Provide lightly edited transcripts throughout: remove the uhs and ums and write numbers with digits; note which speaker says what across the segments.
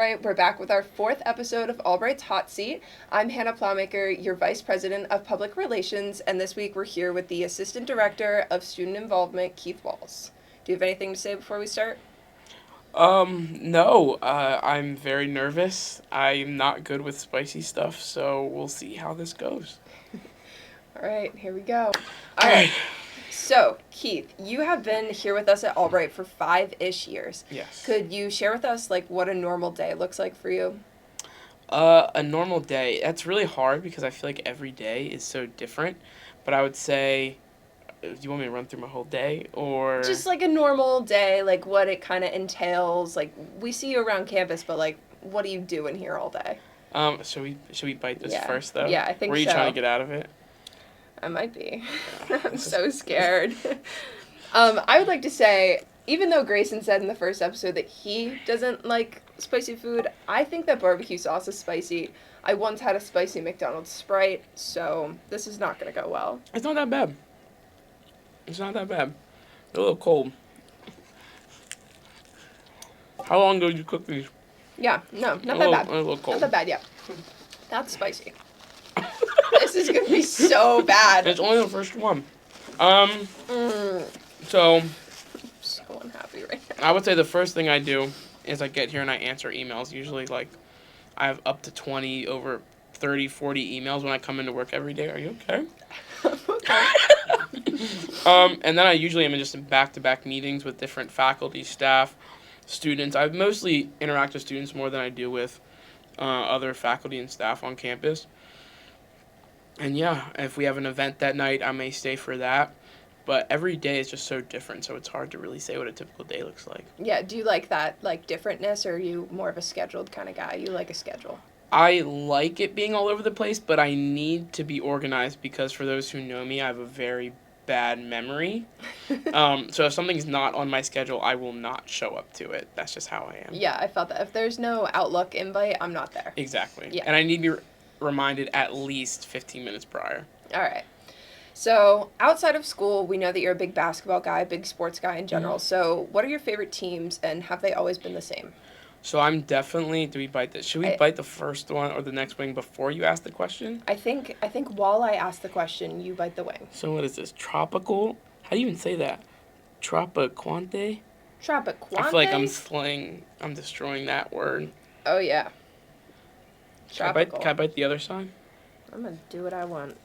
Speaker 1: Albright. We're back with our 4th episode of Albright's Hot Seat. I'm Hannah Plowmaker, your Vice President of Public Relations, and this week we're here with the Assistant Director of Student Involvement, Keith Walls. Do you have anything to say before we start?
Speaker 2: No. I'm very nervous. I'm not good with spicy stuff, so we'll see how this goes.
Speaker 1: All right, here we go. All right. So, Keith, you have been here with us at Albright for 5-ish years.
Speaker 2: Yes.
Speaker 1: Could you share with us, what a normal day looks like for you?
Speaker 2: A normal day. That's really hard because I feel like every day is so different. But I would say, do you want me to run through my whole day, or?
Speaker 1: Just a normal day, what it kind of entails. We see you around campus, but what do you do in here all day?
Speaker 2: Should we bite this first, though?
Speaker 1: Yeah, I think so.
Speaker 2: Were you trying to get out of it?
Speaker 1: I might be. I'm so scared. I would like to say, even though Grayson said in the first episode that he doesn't like spicy food, I think that barbecue sauce is spicy. I once had a spicy McDonald's Sprite, so this is not going to go well.
Speaker 2: It's not that bad. They're a little cold. How long ago did you cook these?
Speaker 1: Yeah, no, not that bad.
Speaker 2: A little cold.
Speaker 1: Not that bad, yeah. That's spicy. This is going to be so bad.
Speaker 2: It's only the first one. So.
Speaker 1: I'm so unhappy right now.
Speaker 2: I would say the first thing I do is I get here and I answer emails. Usually, I have up to 20, over 30, 40 emails when I come into work every day. Are you okay?
Speaker 1: Okay.
Speaker 2: And then I usually am just in back-to-back meetings with different faculty, staff, students. I mostly interact with students more than I do with other faculty and staff on campus. And yeah, if we have an event that night, I may stay for that. But every day is just so different, so it's hard to really say what a typical day looks like.
Speaker 1: Yeah, do you like that, differentness, or are you more of a scheduled kind of guy? You like a schedule?
Speaker 2: I like it being all over the place, but I need to be organized because for those who know me, I have a very bad memory. So if something's not on my schedule, I will not show up to it. That's just how I am.
Speaker 1: Yeah, I felt that. If there's no Outlook invite, I'm not there.
Speaker 2: Exactly.
Speaker 1: Yeah.
Speaker 2: And I need to be reminded at least 15 minutes prior.
Speaker 1: All right. So outside of school, we know that you're a big basketball guy, big sports guy in general.
Speaker 2: Mm-hmm.
Speaker 1: So what are your favorite teams, and have they always been the same?
Speaker 2: So I'm definitely, do we bite this? Should we bite the first one or the next wing before you ask the question?
Speaker 1: I think while I ask the question, you bite the wing.
Speaker 2: So what is this? Tropical? How do you even say that? Tropiquante?
Speaker 1: Tropiquante?
Speaker 2: I feel like I'm destroying that word.
Speaker 1: Oh, yeah. Tropical.
Speaker 2: Can I bite the other side?
Speaker 1: I'm going to do what I want.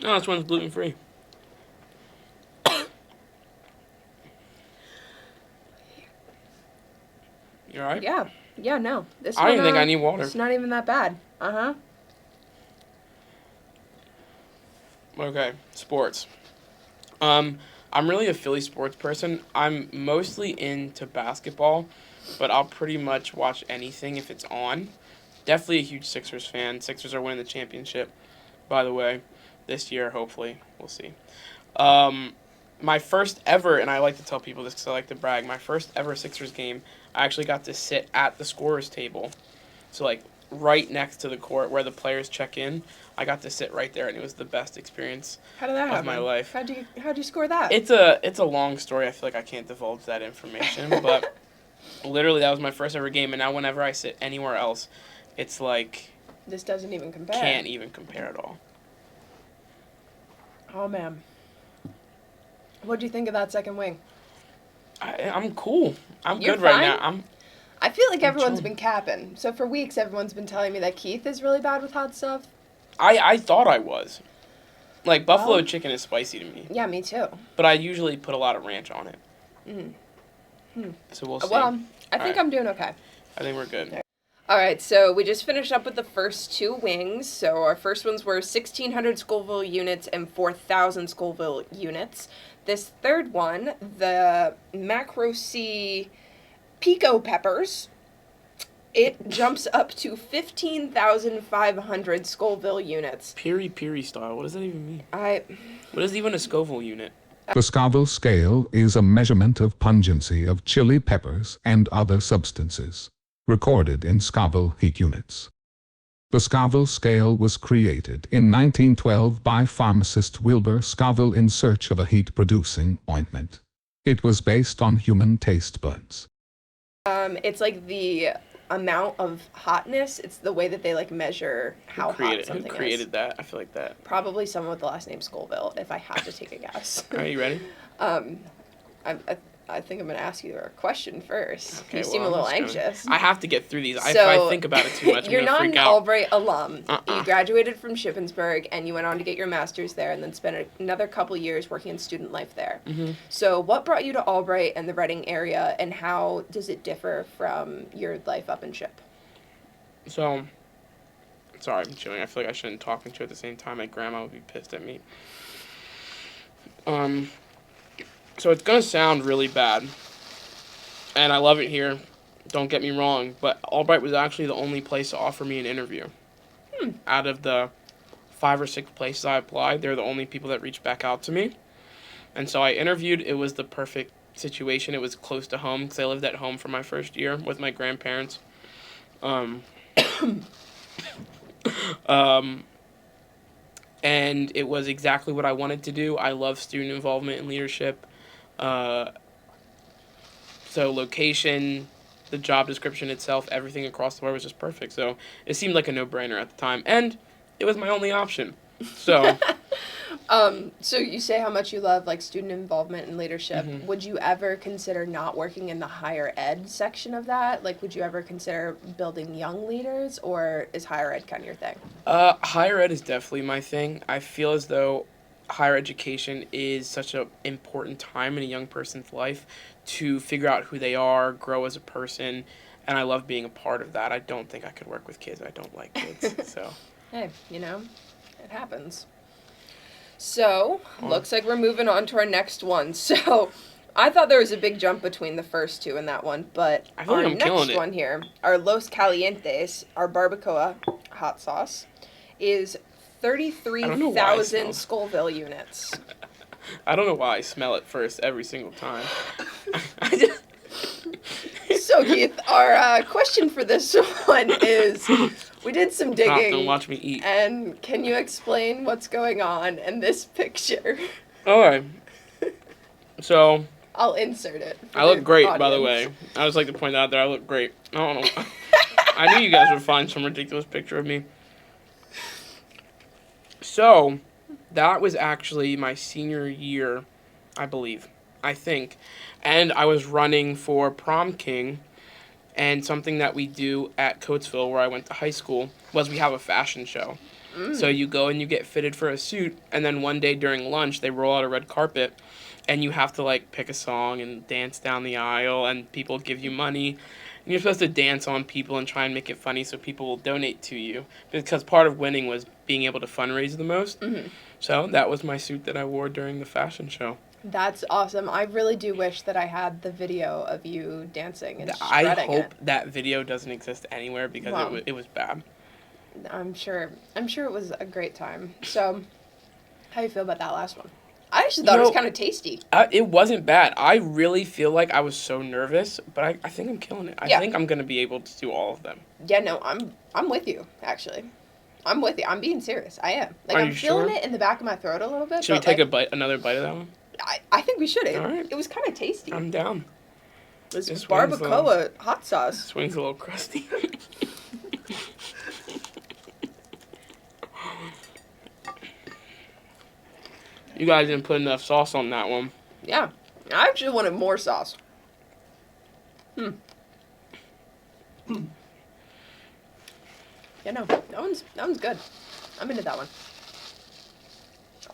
Speaker 2: No, this one's gluten-free. You alright?
Speaker 1: Yeah. Yeah, no.
Speaker 2: I don't even think I need water.
Speaker 1: It's not even that bad. Uh-huh.
Speaker 2: Okay, sports. I'm really a Philly sports person. I'm mostly into basketball, but I'll pretty much watch anything if it's on. Definitely a huge Sixers fan. Sixers are winning the championship, by the way, this year, hopefully. We'll see. My first ever, and I like to tell people this because I like to brag, my first ever Sixers game, I actually got to sit at the scorer's table. So, right next to the court where the players check in, I got to sit right there, and it was the best experience of my life.
Speaker 1: How'd you score that?
Speaker 2: It's a long story. I feel like I can't divulge that information, but literally that was my first ever game, and now whenever I sit anywhere else, it's like
Speaker 1: this doesn't even compare.
Speaker 2: Can't even compare at all.
Speaker 1: Oh man, what'd you think of that second wing?
Speaker 2: I'm cool. I'm
Speaker 1: You're
Speaker 2: good right
Speaker 1: fine?
Speaker 2: now.
Speaker 1: I feel like everyone's been capping. So for weeks, everyone's been telling me that Keith is really bad with hot stuff.
Speaker 2: I thought I was. Buffalo chicken is spicy to me.
Speaker 1: Yeah, me too.
Speaker 2: But I usually put a lot of ranch on it. So we'll see.
Speaker 1: Well, I think I'm doing okay.
Speaker 2: I think we're good.
Speaker 1: All right, so we just finished up with the first 2 wings. So our first ones were 1,600 Scoville units and 4,000 Scoville units. This third one, the Macro C Pico peppers, it jumps up to 15,500 Scoville units.
Speaker 2: Piri style. What does that even mean?
Speaker 1: What
Speaker 2: is even a Scoville unit?
Speaker 3: The Scoville scale is a measurement of pungency of chili peppers and other substances, recorded in Scoville heat units. The Scoville scale was created in 1912 by pharmacist Wilbur Scoville in search of a heat-producing ointment. It was based on human taste buds.
Speaker 1: It's like the amount of hotness. It's the way that they like measure how hot something
Speaker 2: Who
Speaker 1: is.
Speaker 2: created that? I feel like that.
Speaker 1: Probably someone with the last name Scoville, if I had to take a guess.
Speaker 2: Are you ready?
Speaker 1: I think I'm going to ask you a question first.
Speaker 2: Okay,
Speaker 1: You seem a
Speaker 2: well,
Speaker 1: little
Speaker 2: I'm just
Speaker 1: anxious.
Speaker 2: I have to get through these. If
Speaker 1: So,
Speaker 2: I think about it too much, I'm
Speaker 1: you're
Speaker 2: gonna
Speaker 1: not
Speaker 2: freak
Speaker 1: an
Speaker 2: out.
Speaker 1: Albright alum.
Speaker 2: Uh-uh.
Speaker 1: You graduated from Shippensburg, and you went on to get your master's there, and then spent another couple years working in student life there.
Speaker 2: Mm-hmm.
Speaker 1: So, what brought you to Albright and the Reading area, and how does it differ from your life up in Ship?
Speaker 2: So, sorry, I'm chewing. I feel like I shouldn't talk and chew at the same time. My grandma would be pissed at me. So it's gonna sound really bad, and I love it here. Don't get me wrong, but Albright was actually the only place to offer me an interview. Out of the 5 or 6 places I applied, they're the only people that reached back out to me. And so I interviewed. It was the perfect situation. It was close to home because I lived at home for my first year with my grandparents. And it was exactly what I wanted to do. I love student involvement and leadership. So location, the job description itself, everything across the board was just perfect. So it seemed like a no-brainer at the time. And it was my only option. So
Speaker 1: So you say how much you love like student involvement and leadership.
Speaker 2: Mhm.
Speaker 1: Would you ever consider not working in the higher ed section of that? Like, would you ever consider building young leaders, or is higher ed kind of your thing?
Speaker 2: higher ed is definitely my thing. I feel as though higher education is such an important time in a young person's life to figure out who they are, grow as a person, and I love being a part of that. I don't think I could work with kids. I don't like kids, so.
Speaker 1: Hey, it happens. So, looks like we're moving on to our next one. So, I thought there was a big jump between the first two and that one, but
Speaker 2: I feel
Speaker 1: our
Speaker 2: like I'm killing
Speaker 1: next
Speaker 2: it.
Speaker 1: one here, our Los Calientes, our barbacoa hot sauce, is
Speaker 2: I don't know why I
Speaker 1: 33,000
Speaker 2: smell-
Speaker 1: Scoville units.
Speaker 2: I don't know why I smell it first every single time. I just,
Speaker 1: So, Keith, our question for this one is, we did some
Speaker 2: stop,
Speaker 1: digging.
Speaker 2: don't watch me eat.
Speaker 1: And can you explain what's going on in this picture?
Speaker 2: Alright. So,
Speaker 1: I'll insert it. for
Speaker 2: I look
Speaker 1: the
Speaker 2: great, by the
Speaker 1: audience.
Speaker 2: way. I just like to point out that I look great. I don't know. I knew you guys would find some ridiculous picture of me. So, that was actually my senior year, I believe. I think. And I was running for prom king. And something that we do at Coatesville, where I went to high school, was we have a fashion show. So you go and you get fitted for a suit, and then one day during lunch, they roll out a red carpet, and you have to, like, pick a song and dance down the aisle, and people give you money. And you're supposed to dance on people and try and make it funny so people will donate to you. Because part of winning was being able to fundraise the most.
Speaker 1: Mhm.
Speaker 2: So that was my suit that I wore during the fashion show.
Speaker 1: That's awesome. I really do wish that I had the video of you dancing and
Speaker 2: I
Speaker 1: shredding
Speaker 2: hope
Speaker 1: it.
Speaker 2: that video doesn't exist anywhere because
Speaker 1: Wow.
Speaker 2: it was bad.
Speaker 1: I'm sure it was a great time. So, how do you feel about that last one? I actually thought it was kind of tasty.
Speaker 2: It wasn't bad. I really feel like I was so nervous, but I think I'm killing it. I
Speaker 1: Yeah.
Speaker 2: think I'm going to be able to do all of them.
Speaker 1: Yeah, no, I'm with you, actually. I'm with you. I'm being serious. I am. Like,
Speaker 2: Are
Speaker 1: I'm
Speaker 2: you
Speaker 1: feeling
Speaker 2: sure?
Speaker 1: it in the back of my throat a little bit.
Speaker 2: Should we
Speaker 1: but,
Speaker 2: take
Speaker 1: like,
Speaker 2: another bite of that one?
Speaker 1: I think we should.
Speaker 2: All right.
Speaker 1: It was kind of tasty.
Speaker 2: I'm down.
Speaker 1: This
Speaker 2: this one's,
Speaker 1: barbacoa hot sauce.
Speaker 2: This wing's a little crusty. You guys didn't put enough sauce on that one.
Speaker 1: Yeah. I actually wanted more sauce. Yeah, no, that one's good. I'm into that one.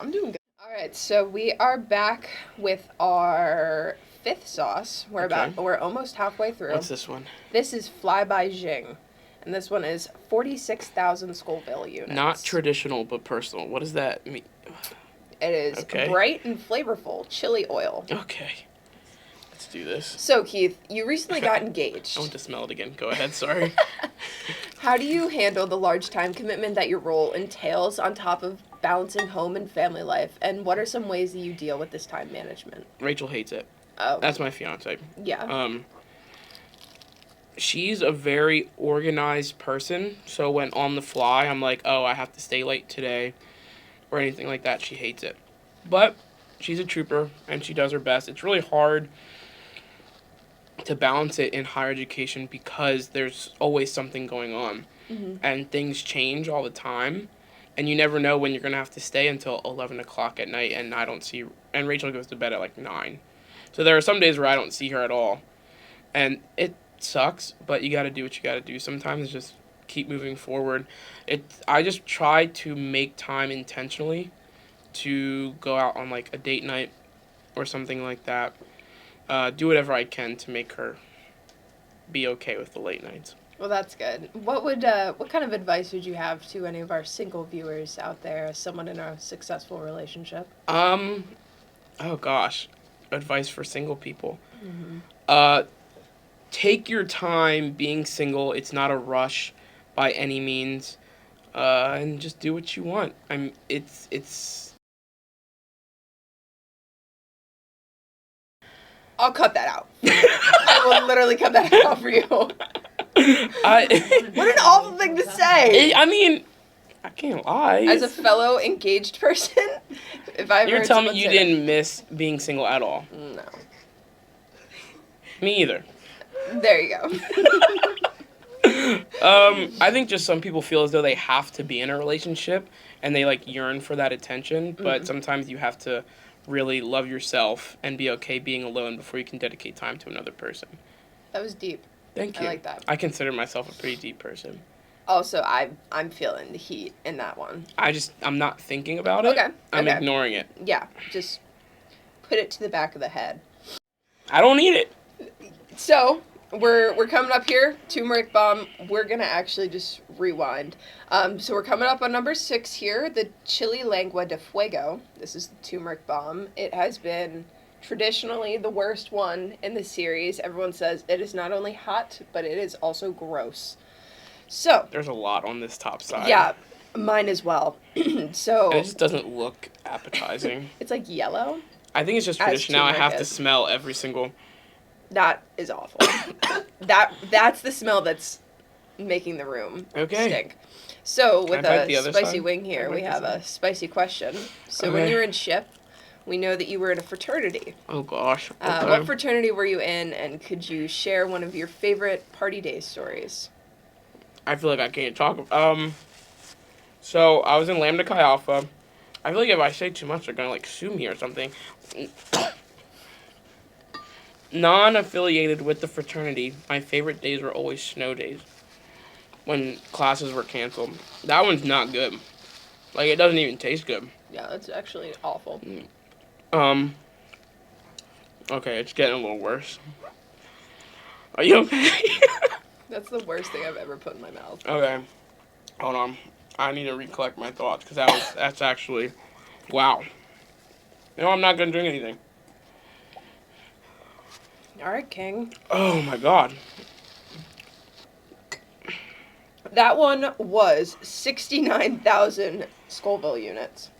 Speaker 1: I'm doing good. All right, so we are back with our fifth sauce. We're almost halfway through.
Speaker 2: What's this one?
Speaker 1: This is Fly by Jing, and this one is 46,000 Scoville units.
Speaker 2: Not traditional, but personal. What does that mean?
Speaker 1: It is
Speaker 2: Okay.
Speaker 1: bright and flavorful chili oil.
Speaker 2: Okay. Let's do this.
Speaker 1: So, Keith, you recently got engaged.
Speaker 2: I want to smell it again. Go ahead, sorry.
Speaker 1: How do you handle the large time commitment that your role entails on top of balancing home and family life? And what are some ways that you deal with this time management?
Speaker 2: Rachel hates it.
Speaker 1: Oh,
Speaker 2: That's my fiance.
Speaker 1: yeah.
Speaker 2: she's a very organized person. So when on the fly, I'm like, oh, I have to stay late today or anything like that. She hates it. But she's a trooper and she does her best. It's really hard to balance it in higher education because there's always something going on and things change all the time. And you never know when you're going to have to stay until 11 o'clock at night, and and Rachel goes to bed at like 9. So there are some days where I don't see her at all. And it sucks, but you got to do what you got to do. Sometimes just keep moving forward. I just try to make time intentionally to go out on like a date night or something like that. Do whatever I can to make her be okay with the late nights.
Speaker 1: Well, that's good. What kind of advice would you have to any of our single viewers out there, as someone in a successful relationship?
Speaker 2: Oh gosh, advice for single people. Take your time being single. It's not a rush by any means, and just do what you want. It's.
Speaker 1: I'll cut that out. I will literally cut that out for you. What an awful thing to say.
Speaker 2: I mean, I can't lie.
Speaker 1: As a fellow engaged person, if I ever
Speaker 2: You're
Speaker 1: heard
Speaker 2: telling me
Speaker 1: someone
Speaker 2: you
Speaker 1: say
Speaker 2: didn't miss being single at all?
Speaker 1: No.
Speaker 2: Me either.
Speaker 1: There you go.
Speaker 2: I think just some people feel as though they have to be in a relationship and they like yearn for that attention, but sometimes you have to really love yourself and be okay being alone before you can dedicate time to another person.
Speaker 1: That was deep.
Speaker 2: Thank you.
Speaker 1: I like that.
Speaker 2: I consider myself a pretty deep person.
Speaker 1: Also, I'm feeling the heat in that one.
Speaker 2: I'm not thinking about it.
Speaker 1: Okay.
Speaker 2: I'm ignoring it.
Speaker 1: Yeah, just put it to the back of the head.
Speaker 2: I don't need it.
Speaker 1: So, we're coming up here, turmeric bomb. We're going to actually just rewind. So we're coming up on number 6 here, the chili lengua de fuego. This is the turmeric bomb. It has been traditionally the worst one in the series. Everyone says it is not only hot, but it is also gross. So
Speaker 2: there's a lot on this top side.
Speaker 1: Yeah, mine as well. So
Speaker 2: and it just doesn't look appetizing.
Speaker 1: It's like yellow.
Speaker 2: I think it's just tradition now. I have to smell every single.
Speaker 1: That is awful. That's the smell that's making the room stink. So with a spicy wing here, we have a spicy question. So when you were in ship, we know that you were in a fraternity.
Speaker 2: Oh gosh. Okay.
Speaker 1: What fraternity were you in, and could you share one of your favorite party day stories?
Speaker 2: I feel like I can't talk. So I was in Lambda Chi Alpha. I feel like if I say too much, they're gonna like sue me or something. Non-affiliated with the fraternity, my favorite days were always snow days, when classes were canceled. That one's not good. Like, it doesn't even taste good.
Speaker 1: Yeah, that's actually awful.
Speaker 2: Okay, it's getting a little worse. Are you okay?
Speaker 1: That's the worst thing I've ever put in my mouth.
Speaker 2: Okay. Hold on. I need to recollect my thoughts, because that's actually, wow. You know, I'm not going to drink anything.
Speaker 1: All right, King.
Speaker 2: Oh, my God.
Speaker 1: That one was 69,000 Scoville units.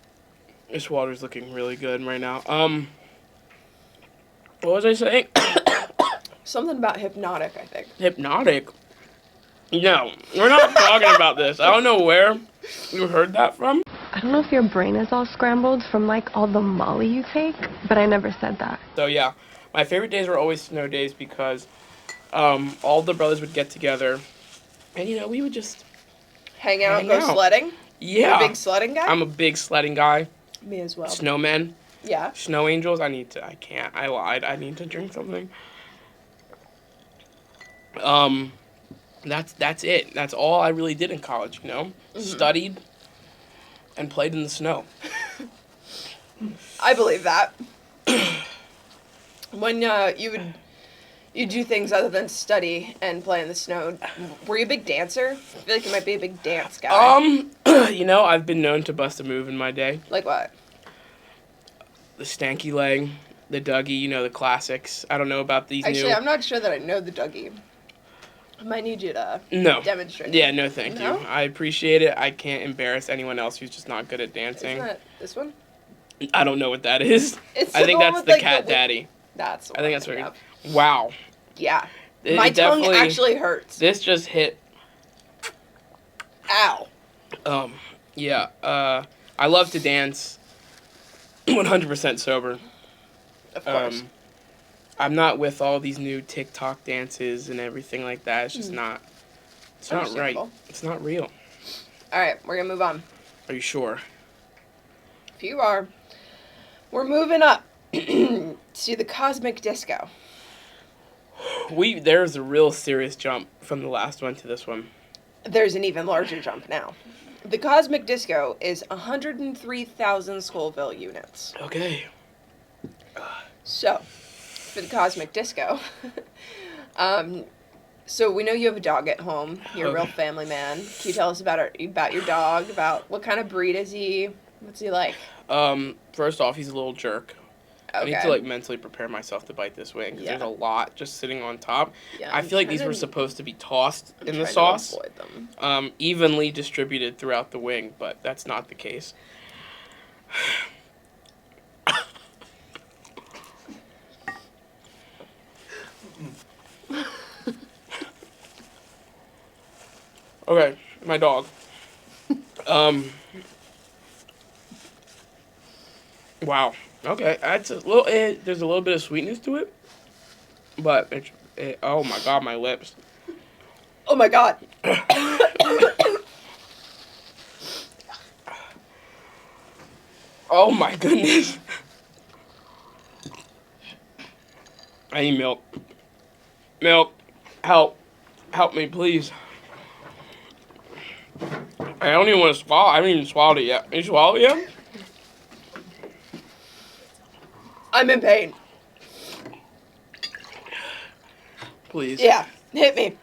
Speaker 2: This water's looking really good right now. What was I saying?
Speaker 1: Something about hypnotic, I think.
Speaker 2: Hypnotic? No, we're not talking about this. I don't know where you heard that from.
Speaker 4: I don't know if your brain is all scrambled from, like, all the Molly you take, but I never said that.
Speaker 2: So, yeah, my favorite days were always snow days because all the brothers would get together, and, you know, we would just
Speaker 1: hang out, go sledding?
Speaker 2: Yeah.
Speaker 1: You're a big sledding guy?
Speaker 2: I'm a big sledding guy.
Speaker 1: Me as well.
Speaker 2: Snowmen.
Speaker 1: Yeah.
Speaker 2: Snow angels. I can't. I lied. I need to drink something. That's it. That's all I really did in college, you know? Mm-hmm. Studied and played in the snow.
Speaker 1: I believe that. When you do things other than study and play in the snow, were you a big dancer? I feel like you might be a big dance guy.
Speaker 2: You know, I've been known to bust a move in my day.
Speaker 1: Like what?
Speaker 2: The stanky leg, the Dougie, you know, the classics. I don't know about these
Speaker 1: Actually, I'm not sure that I know the Dougie. I might need you to demonstrate.
Speaker 2: Yeah, no thank you. I appreciate it. I can't embarrass anyone else who's just not good at dancing.
Speaker 1: Isn't that this one?
Speaker 2: I don't know what that is.
Speaker 1: It's
Speaker 2: I think that's the Cat Daddy.
Speaker 1: That's the one.
Speaker 2: I think that's what. Wow.
Speaker 1: Yeah. My tongue actually hurts.
Speaker 2: This just hit.
Speaker 1: Ow.
Speaker 2: Yeah. I love to dance. 100% sober.
Speaker 1: Of course.
Speaker 2: I'm not with all these new TikTok dances and everything like that. It's just not. It's not right.
Speaker 1: Understandable.
Speaker 2: It's not real.
Speaker 1: All right, we're gonna move on.
Speaker 2: Are you sure?
Speaker 1: If you are, we're moving up to the cosmic disco.
Speaker 2: There's a real serious jump from the last one to this one.
Speaker 1: There's an even larger jump now. The cosmic disco is 103,000 Scoville units.
Speaker 2: Okay.
Speaker 1: So, for the cosmic disco, so we know you have a dog at home. You're a real family man. Can you tell us about your dog? About what kind of breed is he? What's he like?
Speaker 2: First off, he's a little jerk.
Speaker 1: Okay.
Speaker 2: I need to mentally prepare myself to bite this wing because there's a lot just sitting on top.
Speaker 1: Yeah,
Speaker 2: I feel like these were supposed to be tossed in the sauce, evenly distributed throughout the wing, but that's not the case. Okay, my dog. Wow. Okay, that's a little. There's a little bit of sweetness to it, but oh my god, my lips.
Speaker 1: Oh my god.
Speaker 2: Oh my goodness. I need milk. Milk. Help. Help me, please. I don't even want to swallow. I haven't even swallowed it yet. You swallow it yet?
Speaker 1: I'm in pain.
Speaker 2: Please.
Speaker 1: Yeah, hit me.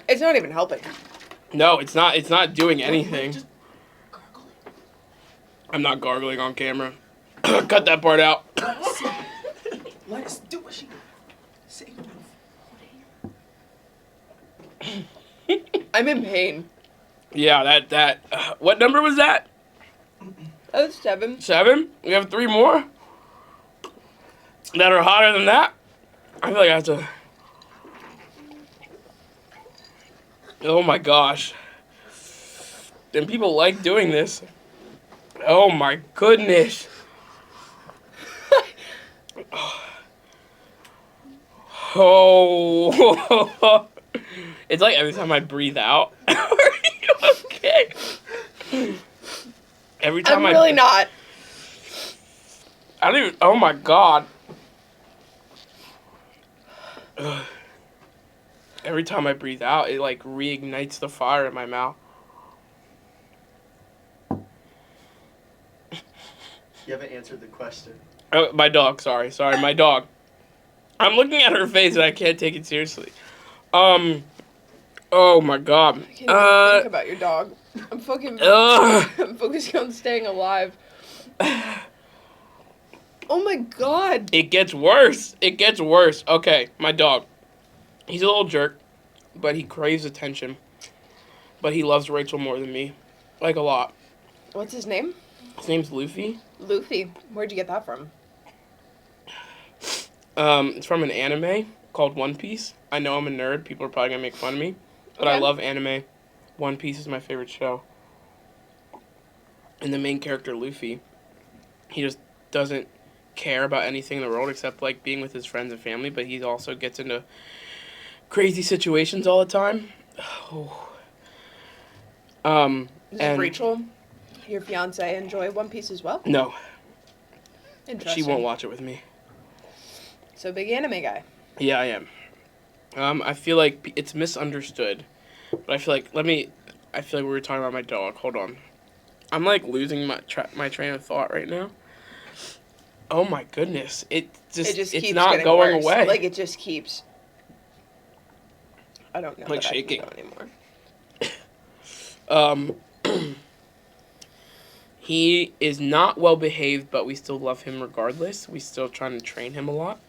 Speaker 1: It's not even helping.
Speaker 2: No, it's not. It's not doing anything. I'm not gargling on camera. Cut that part out.
Speaker 5: Let us do what she say.
Speaker 1: I'm in pain.
Speaker 2: Yeah, that. What number was that?
Speaker 1: That was 7.
Speaker 2: 7? We have 3 more that are hotter than that. I feel like I have to. Oh my gosh. And people like doing this. Oh my goodness. Oh. It's like every time I breathe out. Are you okay? Every time
Speaker 1: I'm really not.
Speaker 2: I don't even. Oh my god. Ugh. Every time I breathe out, it reignites the fire in my mouth.
Speaker 5: You haven't answered the question.
Speaker 2: Oh, my dog. Sorry, my dog. I'm looking at her face and I can't take it seriously. Oh my god.
Speaker 1: I can't even think about your dog. I'm focusing on staying alive. Oh my god.
Speaker 2: It gets worse. Okay, my dog. He's a little jerk, but he craves attention. But he loves Rachel more than me. A lot.
Speaker 1: What's his name?
Speaker 2: His name's Luffy.
Speaker 1: Luffy. Where'd you get that from?
Speaker 2: It's from an anime called One Piece. I know I'm a nerd. People are probably gonna make fun of me. But I love anime. One Piece is my favorite show. And the main character, Luffy, he just doesn't care about anything in the world except being with his friends and family, but he also gets into crazy situations all the time. Oh.
Speaker 1: Does Rachel, your fiance, enjoy One Piece as well?
Speaker 2: No.
Speaker 1: Interesting.
Speaker 2: She won't watch it with me.
Speaker 1: So big anime guy.
Speaker 2: Yeah, I am. I feel like it's misunderstood, but I feel like we were talking about my dog. Hold on. I'm losing my train of thought right now. Oh my goodness. It's
Speaker 1: keeps
Speaker 2: not going
Speaker 1: worse.
Speaker 2: away.
Speaker 1: It just keeps. I don't know. That
Speaker 2: Shaking.
Speaker 1: I can go anymore.
Speaker 2: He is not well behaved, but we still love him regardless. We still trying to train him a lot.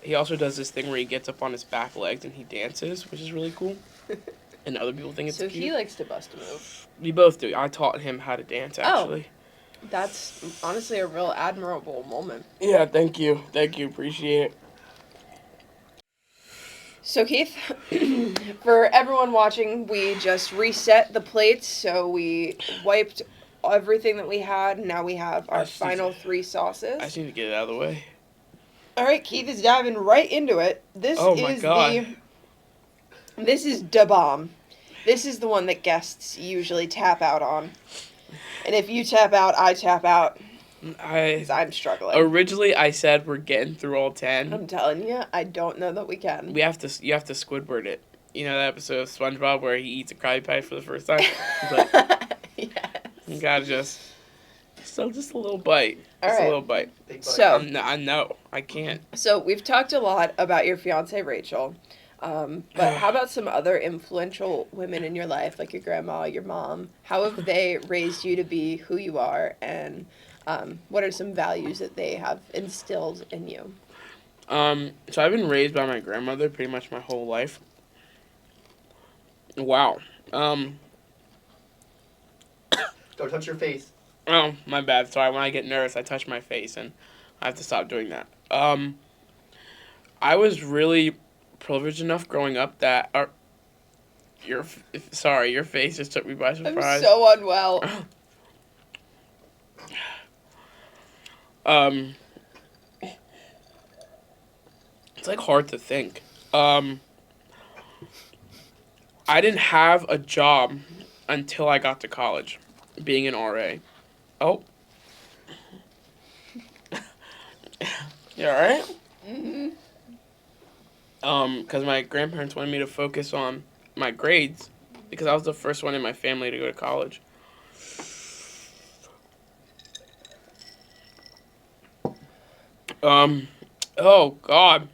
Speaker 2: He also does this thing where he gets up on his back legs and he dances, which is really cool. And other people think it's cute.
Speaker 1: So he likes to bust a move.
Speaker 2: We both do. I taught him how to dance, actually.
Speaker 1: That's honestly a real admirable moment.
Speaker 2: Yeah, thank you. Thank you. Appreciate it.
Speaker 1: So, Keith, for everyone watching, we just reset the plates. So we wiped everything that we had. Now we have our final 3 sauces.
Speaker 2: I just need to get it out of the way.
Speaker 1: All right, Keith is diving right into it. This
Speaker 2: Oh my
Speaker 1: is
Speaker 2: God.
Speaker 1: This is Da Bomb. This is the one that guests usually tap out on. And if you tap out, I tap out. Because I'm struggling.
Speaker 2: Originally, I said we're getting through all 10.
Speaker 1: I'm telling you, I don't know that we can.
Speaker 2: You have to Squidward it. You know that episode of SpongeBob where he eats a Krabby Patty for the first time? He's like,
Speaker 1: yes.
Speaker 2: you gotta just a little bite.
Speaker 1: All
Speaker 2: Just
Speaker 1: right.
Speaker 2: a little bite.
Speaker 5: Big bite.
Speaker 1: So,
Speaker 2: I know. I can't.
Speaker 1: So we've talked a lot about your fiance Rachel, but how about some other influential women in your life, like your grandma, your mom? How have they raised you to be who you are, and what are some values that they have instilled in you?
Speaker 2: So I've been raised by my grandmother pretty much my whole life. Wow.
Speaker 5: Don't touch your face.
Speaker 2: Oh, my bad. Sorry. When I get nervous, I touch my face, and I have to stop doing that. I was really privileged enough growing up that your face just took me by surprise.
Speaker 1: I'm so unwell.
Speaker 2: It's like hard to think. I didn't have a job until I got to college, being an RA. Oh. You alright?
Speaker 1: Mm-hmm.
Speaker 2: Because my grandparents wanted me to focus on my grades because I was the first one in my family to go to college. Oh God.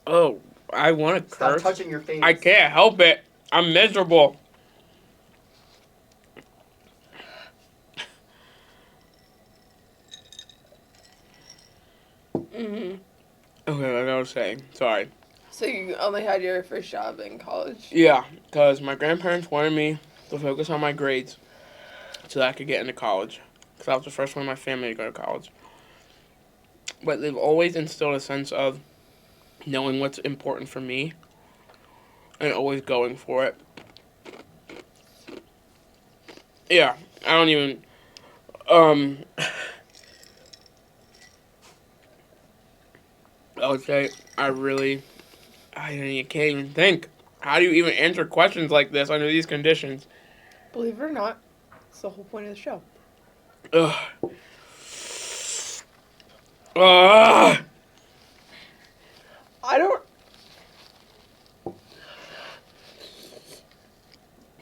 Speaker 2: Oh, I want to
Speaker 5: Stop
Speaker 2: curse.
Speaker 5: touching your face.
Speaker 2: I can't help it. I'm miserable.
Speaker 1: Mm-hmm.
Speaker 2: Okay, like I was saying. Sorry.
Speaker 1: So you only had your first job in college?
Speaker 2: Yeah, because my grandparents wanted me to focus on my grades so that I could get into college. Because I was the first one in my family to go to college. But they've always instilled a sense of knowing what's important for me and always going for it. Yeah, I don't even... I would say I can't even think. How do you even answer questions like this under these conditions?
Speaker 1: Believe it or not, it's the whole point of the show.
Speaker 2: Ugh. Ugh.
Speaker 1: I don't...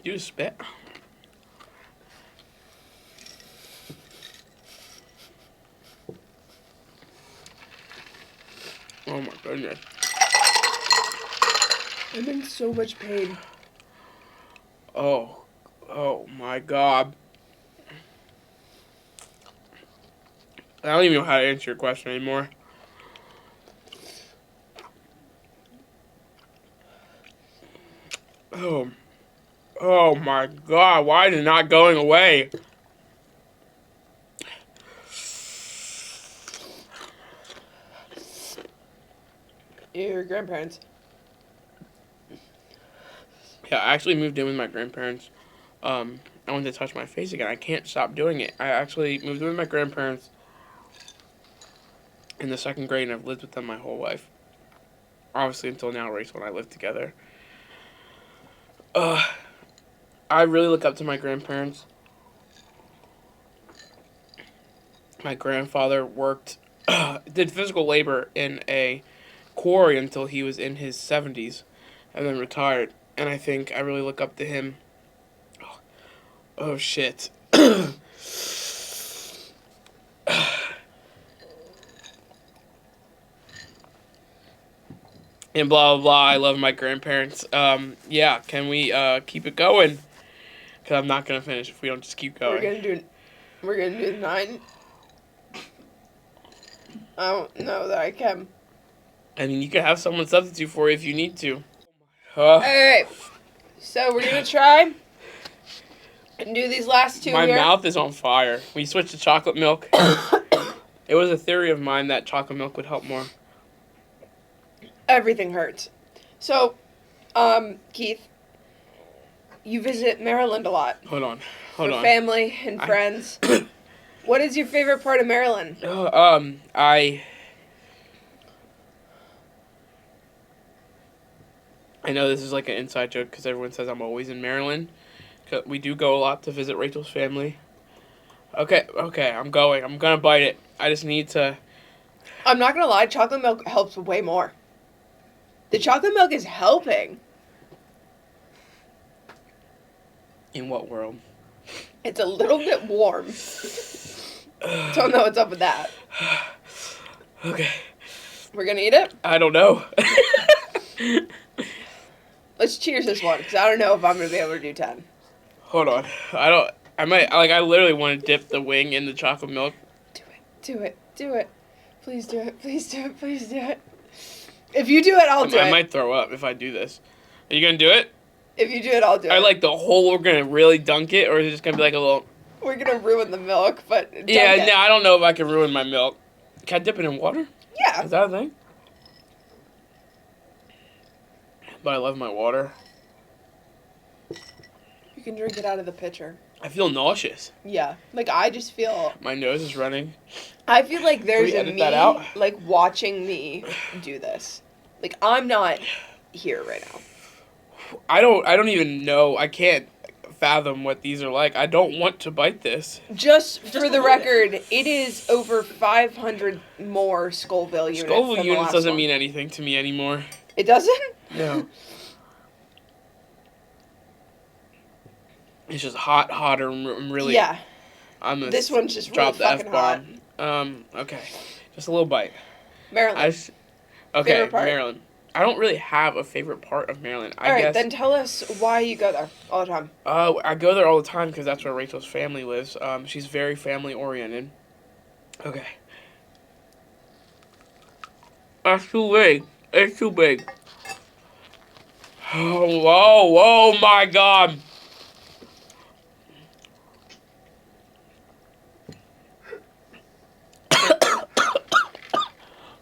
Speaker 2: You just spit. Oh my goodness.
Speaker 1: I'm in so much pain.
Speaker 2: Oh my God. I don't even know how to answer your question anymore. Oh my God, why is it not going away?
Speaker 1: Your grandparents.
Speaker 2: Yeah, I actually moved in with my grandparents. I wanted to touch my face again. I can't stop doing it. I actually moved in with my grandparents in the 2nd grade, and I've lived with them my whole life. Obviously, until now, Rachel and I live together. I really look up to my grandparents. My grandfather did physical labor in a quarry until he was in his 70s, and then retired. And I think I really look up to him. Oh shit. And blah, blah, blah. I love my grandparents. Yeah, can we keep it going? Because I'm not going to finish if we don't just keep going.
Speaker 1: We're gonna do 9. I don't know that I can.
Speaker 2: I mean, you can have someone substitute for you if you need to.
Speaker 1: Alright. So we're gonna try and do these last two
Speaker 2: My
Speaker 1: here.
Speaker 2: mouth is on fire. We switched to chocolate milk. It was a theory of mine that chocolate milk would help more.
Speaker 1: Everything hurts. So, Keith, you visit Maryland a lot
Speaker 2: Hold on.
Speaker 1: for family and friends. What is your favorite part of Maryland?
Speaker 2: I know this is like an inside joke because everyone says I'm always in Maryland. 'Cause we do go a lot to visit Rachel's family. Okay, I'm going. I'm gonna bite it. I just need to.
Speaker 1: I'm not gonna lie, chocolate milk helps way more. The chocolate milk is helping.
Speaker 2: In what world?
Speaker 1: It's a little bit warm. Don't know what's up with that.
Speaker 2: Okay.
Speaker 1: We're gonna eat it?
Speaker 2: I don't know.
Speaker 1: Let's cheers this one, because I don't know if I'm gonna be able to do 10.
Speaker 2: Hold on. I literally want to dip the wing in the chocolate milk.
Speaker 1: Do it. Please do it. If you do it, I'll do it.
Speaker 2: I might throw up if I do this. Are you gonna do it?
Speaker 1: If you do it, I'll do it.
Speaker 2: Are like the whole, we're gonna really dunk it, or is it just gonna be like a little...
Speaker 1: We're gonna ruin the milk, but dunk
Speaker 2: Yeah,
Speaker 1: it.
Speaker 2: no, I don't know if I can ruin my milk. Can I dip it in water?
Speaker 1: Yeah.
Speaker 2: Is that a thing? But I love my water.
Speaker 1: You can drink it out of the pitcher.
Speaker 2: I feel nauseous.
Speaker 1: Yeah. Like, I just feel...
Speaker 2: My nose is running.
Speaker 1: I feel like there's
Speaker 2: we
Speaker 1: a
Speaker 2: edit
Speaker 1: me,
Speaker 2: that out?
Speaker 1: like, watching me do this. Like, I'm not here right now.
Speaker 2: I don't even know. I can't fathom what these are like. I don't want to bite this.
Speaker 1: Just for the record, it is over 500 more Scoville units.
Speaker 2: Scoville
Speaker 1: than the
Speaker 2: units
Speaker 1: last
Speaker 2: doesn't
Speaker 1: one.
Speaker 2: mean anything to me anymore.
Speaker 1: It doesn't?
Speaker 2: No. It's just hotter. I'm really.
Speaker 1: Yeah.
Speaker 2: I'm gonna
Speaker 1: This one's just
Speaker 2: drop
Speaker 1: really
Speaker 2: the
Speaker 1: fucking hot.
Speaker 2: F-bomb. Okay. Just a little bite.
Speaker 1: Maryland.
Speaker 2: Okay,
Speaker 1: Favorite part?
Speaker 2: Maryland. I don't really have a favorite part of Maryland. I
Speaker 1: All right,
Speaker 2: guess.
Speaker 1: then tell us why you go there all the time.
Speaker 2: I go there all the time because that's where Rachel's family lives. She's very family oriented. Okay. That's too big. It's too big. Oh my God.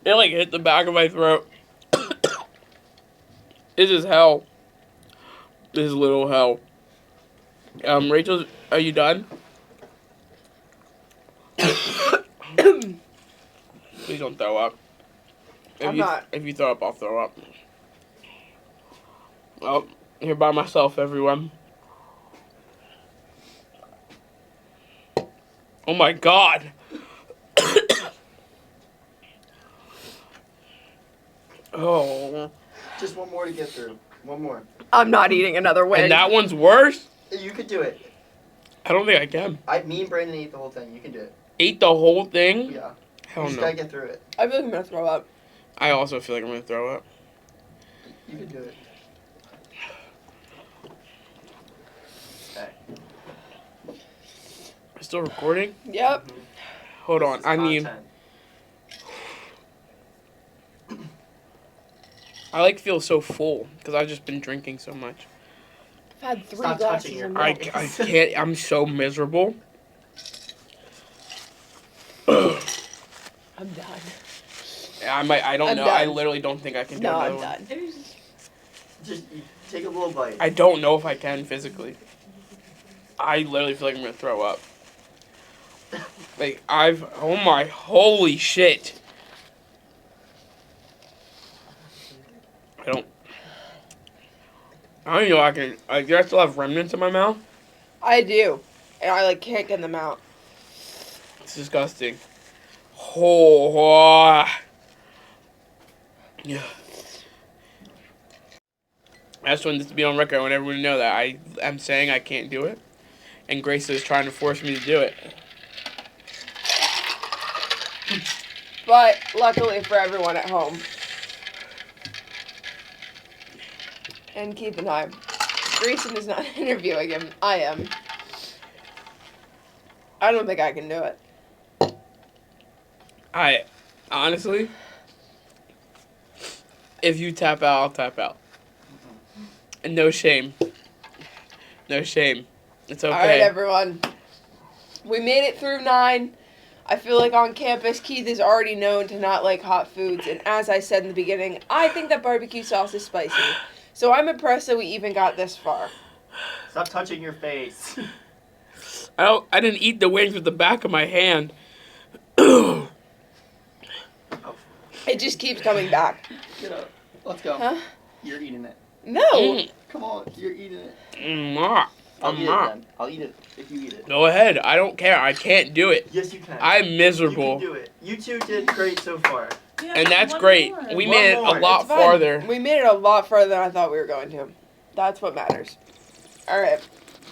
Speaker 2: It like hit the back of my throat. This is hell. This is little hell. Rachel, are you done? Please don't throw up.
Speaker 1: I'm not.
Speaker 2: If you throw up, I'll throw up. Well, here by myself, everyone. Oh my God. Oh.
Speaker 5: Just one more to get through. One more.
Speaker 1: I'm not eating another wing.
Speaker 2: And that one's worse?
Speaker 5: You could do it.
Speaker 2: I don't think I can.
Speaker 5: Me and Brandon ate the whole thing. You can do it.
Speaker 2: Ate the whole thing?
Speaker 5: Yeah.
Speaker 2: Hell
Speaker 5: You just
Speaker 2: no.
Speaker 5: gotta get through it.
Speaker 1: I feel like I'm gonna throw up.
Speaker 2: I also feel like I'm gonna throw up.
Speaker 5: You can do it. Okay.
Speaker 2: Still recording?
Speaker 1: Yep.
Speaker 2: Hold on.
Speaker 5: This is
Speaker 2: I need.
Speaker 5: content.
Speaker 2: I like feel so full because I've just been drinking so much.
Speaker 1: I've had 3
Speaker 5: Stop
Speaker 1: glasses
Speaker 5: touching your
Speaker 1: of
Speaker 2: I,
Speaker 1: milk.
Speaker 2: I can't. I'm so miserable.
Speaker 1: I'm done.
Speaker 2: I don't
Speaker 1: I'm
Speaker 2: know. I
Speaker 1: done.
Speaker 2: literally don't think I can do
Speaker 1: No,
Speaker 2: another
Speaker 1: I'm
Speaker 2: one.
Speaker 1: done.
Speaker 5: Just take a little bite.
Speaker 2: I don't know if I can physically. I literally feel like I'm gonna throw up. Like oh my, holy shit. I don't even know do I still have remnants in my mouth?
Speaker 1: I do. And I can't get them out.
Speaker 2: It's disgusting. Oh. Yeah. I just wanted this to be on record. I want everyone to know that I am saying I can't do it. And Grace is trying to force me to do it.
Speaker 1: But luckily for everyone at home, and keep an eye, Grayson is not interviewing him. I am. I don't think I can do it.
Speaker 2: I honestly, if you tap out, I'll tap out. And no shame. No shame. It's okay.
Speaker 1: All right, everyone. We made it through 9. I feel like on campus, Keith is already known to not like hot foods, and as I said in the beginning, I think that barbecue sauce is spicy. So I'm impressed that we even got this far.
Speaker 5: Stop touching your face.
Speaker 2: I didn't eat the wings with the back of my hand.
Speaker 5: Oh,
Speaker 1: It just keeps coming back.
Speaker 5: get up. Let's go.
Speaker 1: Huh?
Speaker 5: You're eating it.
Speaker 1: No.
Speaker 5: Come on, you're eating it.
Speaker 2: Mwah.
Speaker 5: I'll eat it
Speaker 2: Mwah.
Speaker 5: then. I'll eat it if you eat it.
Speaker 2: Go ahead. I don't care. I can't do it.
Speaker 5: Yes, you can.
Speaker 2: I'm miserable.
Speaker 5: You can do it. You two did great so far.
Speaker 6: Yeah,
Speaker 2: And that's
Speaker 6: one
Speaker 2: great.
Speaker 6: more.
Speaker 2: We
Speaker 5: One
Speaker 2: made it
Speaker 5: more.
Speaker 2: a lot
Speaker 1: It's fine.
Speaker 2: farther.
Speaker 1: We made it a lot farther than I thought we were going to. That's what matters. All right.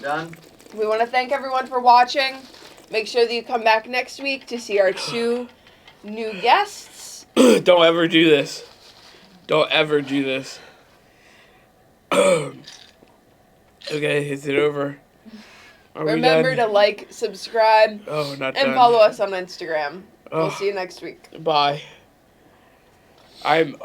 Speaker 5: Done?
Speaker 1: We want to thank everyone for watching. Make sure that you come back next week to see our 2 new guests.
Speaker 2: Don't ever do this. Don't ever do this. Okay, is it over? Are we
Speaker 1: Remember
Speaker 2: done?
Speaker 1: to like, subscribe,
Speaker 2: Oh, not
Speaker 1: and
Speaker 2: done.
Speaker 1: follow us on Instagram. We'll
Speaker 2: Oh.
Speaker 1: see you next week.
Speaker 2: Bye. I'm